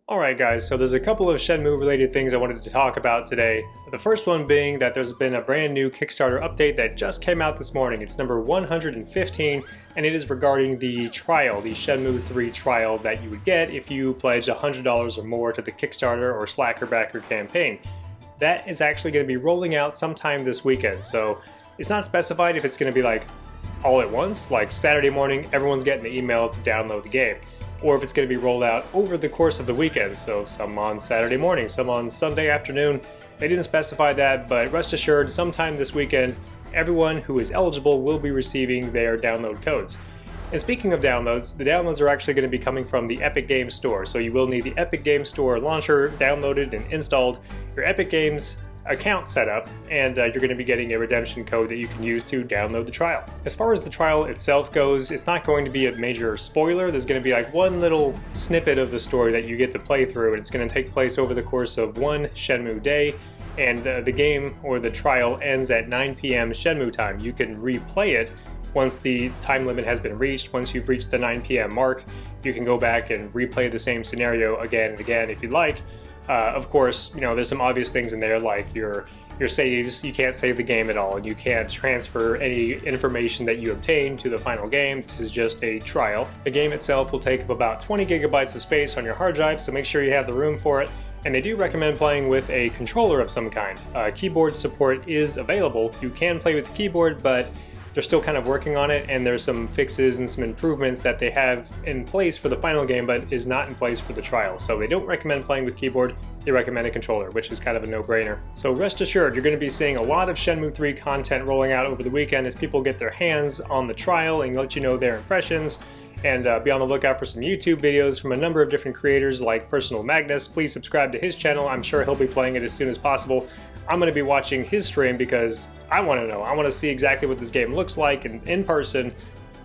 Alright guys, so there's a couple of Shenmue related things I wanted to talk about today. The first one being that there's been a brand new Kickstarter update that just came out this morning. It's number 115 and it is regarding the trial, the Shenmue 3 trial that you would get if you pledge $100 or more to the Kickstarter or Slacker Backer campaign. That is actually going to be rolling out sometime this weekend, so it's not specified if it's going to be like all at once, like Saturday morning everyone's getting the email to download the game, or if it's going to be rolled out over the course of the weekend, so some on Saturday morning, some on Sunday afternoon. They didn't specify that, but rest assured, sometime this weekend, everyone who is eligible will be receiving their download codes. And speaking of downloads, the downloads are actually going to be coming from the Epic Games Store, so you will need the Epic Games Store launcher downloaded and installed, your Epic Games account set up, and you're going to be getting a redemption code that you can use to download the trial. As far as the trial itself goes, it's not going to be a major spoiler. There's going to be like one little snippet of the story that you get to play through, and it's going to take place over the course of one Shenmue day, and the game or the trial ends at 9 p.m. Shenmue time. You can replay it once the time limit has been reached. Once you've reached the 9 p.m. mark, you can go back and replay the same scenario again and again if you'd like. Of course, you know, there's some obvious things in there like your saves. You can't save the game at all, and you can't transfer any information that you obtain to the final game. This is just a trial. The game itself will take up about 20 gigabytes of space on your hard drive, so make sure you have the room for it. And they do recommend playing with a controller of some kind. Keyboard support is available. You can play with the keyboard, but they're still kind of working on it, and there's some fixes and some improvements that they have in place for the final game but is not in place for the trial. So they don't recommend playing with keyboard, they recommend a controller, which is kind of a no-brainer. So rest assured, you're going to be seeing a lot of Shenmue 3 content rolling out over the weekend as people get their hands on the trial and let you know their impressions. And be on the lookout for some YouTube videos from a number of different creators like Personal Magnus. Please subscribe to his channel. I'm sure he'll be playing it as soon as possible. I'm going to be watching his stream because I want to know. I want to see exactly what this game looks like in person.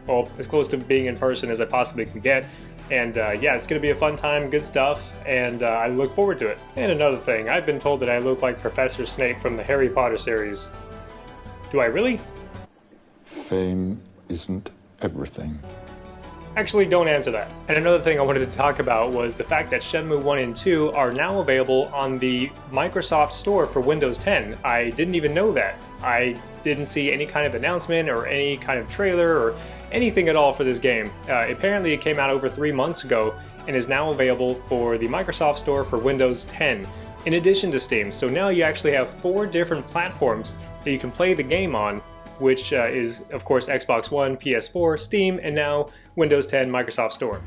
Well, as close to being in person as I possibly can get. And yeah, it's going to be a fun time, good stuff, and I look forward to it. And another thing, I've been told that I look like Professor Snape from the Harry Potter series. Do I really? Fame isn't everything. Actually, don't answer that. And another thing I wanted to talk about was the fact that Shenmue 1 and 2 are now available on the Microsoft Store for Windows 10. I didn't even know that. I didn't see any kind of announcement or any kind of trailer or anything at all for this game. Apparently it came out over 3 months ago and is now available for the Microsoft Store for Windows 10, in addition to Steam. So now you actually have 4 different platforms that you can play the game on, which is, of course, Xbox One, PS4, Steam, and now Windows 10 Microsoft Store.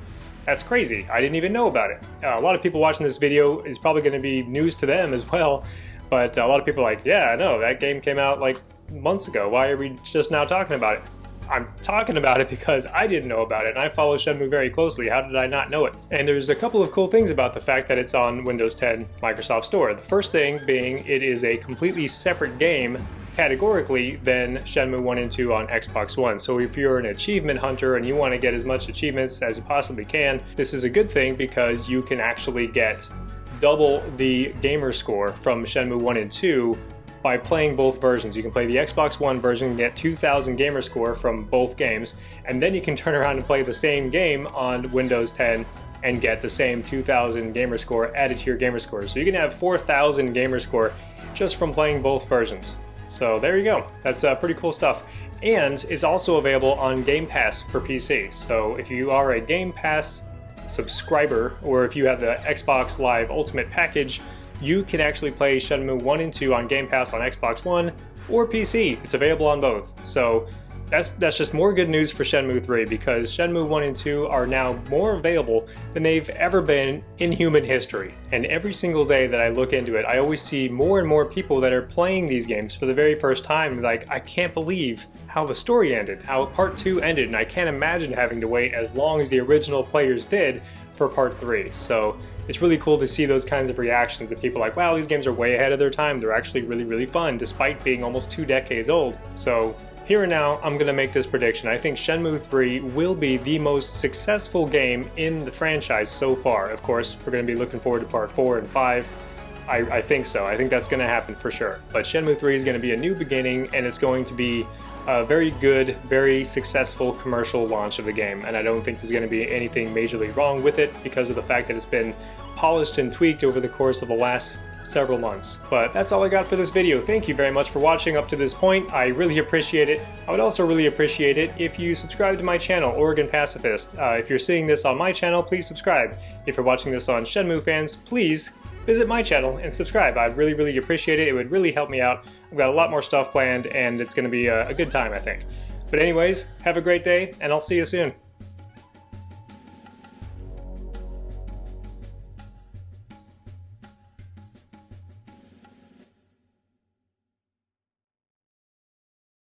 That's crazy. I didn't even know about it. A lot of people watching this video is probably going to be news to them as well, but a lot of people are like, yeah, I know, that game came out like months ago. Why are we just now talking about it? I'm talking about it because I didn't know about it, and I follow Shenmue very closely. How did I not know it? And there's a couple of cool things about the fact that it's on Windows 10 Microsoft Store. The first thing being it is a completely separate game categorically than Shenmue 1 and 2 on Xbox One. So if you're an achievement hunter and you want to get as much achievements as you possibly can, this is a good thing because you can actually get double the gamer score from Shenmue 1 and 2 by playing both versions. You can play the Xbox One version and get 2,000 gamer score from both games, and then you can turn around and play the same game on Windows 10 and get the same 2,000 gamer score added to your gamer score. So you can have 4,000 gamer score just from playing both versions. So there you go. That's pretty cool stuff. And it's also available on Game Pass for PC. So if you are a Game Pass subscriber, or if you have the Xbox Live Ultimate package, you can actually play Shenmue 1 and 2 on Game Pass on Xbox One or PC. It's available on both. So that's just more good news for Shenmue 3 because Shenmue 1 and 2 are now more available than they've ever been in human history. And every single day that I look into it, I always see more and more people that are playing these games for the very first time. Like, I can't believe how the story ended, how Part 2 ended, and I can't imagine having to wait as long as the original players did for Part 3. So it's really cool to see those kinds of reactions that people are like, wow, these games are way ahead of their time. They're actually really, really fun despite being almost 2 decades old. So here and now, I'm going to make this prediction. I think Shenmue 3 will be the most successful game in the franchise so far. Of course, we're going to be looking forward to Part 4 and 5. I think so. I think that's going to happen for sure. But Shenmue 3 is going to be a new beginning, and it's going to be a very good, very successful commercial launch of the game. And I don't think there's going to be anything majorly wrong with it because of the fact that it's been polished and tweaked over the course of the last several months. But that's all I got for this video. Thank you very much for watching up to this point. I really appreciate it. I would also really appreciate it if you subscribe to my channel, Oregon Pacifist. If you're seeing this on my channel, please subscribe. If you're watching this on Shenmue Fans, please visit my channel and subscribe. I'd really appreciate it. It would really help me out. I've got a lot more stuff planned and it's going to be a good time, I think. But anyways, have a great day and I'll see you soon.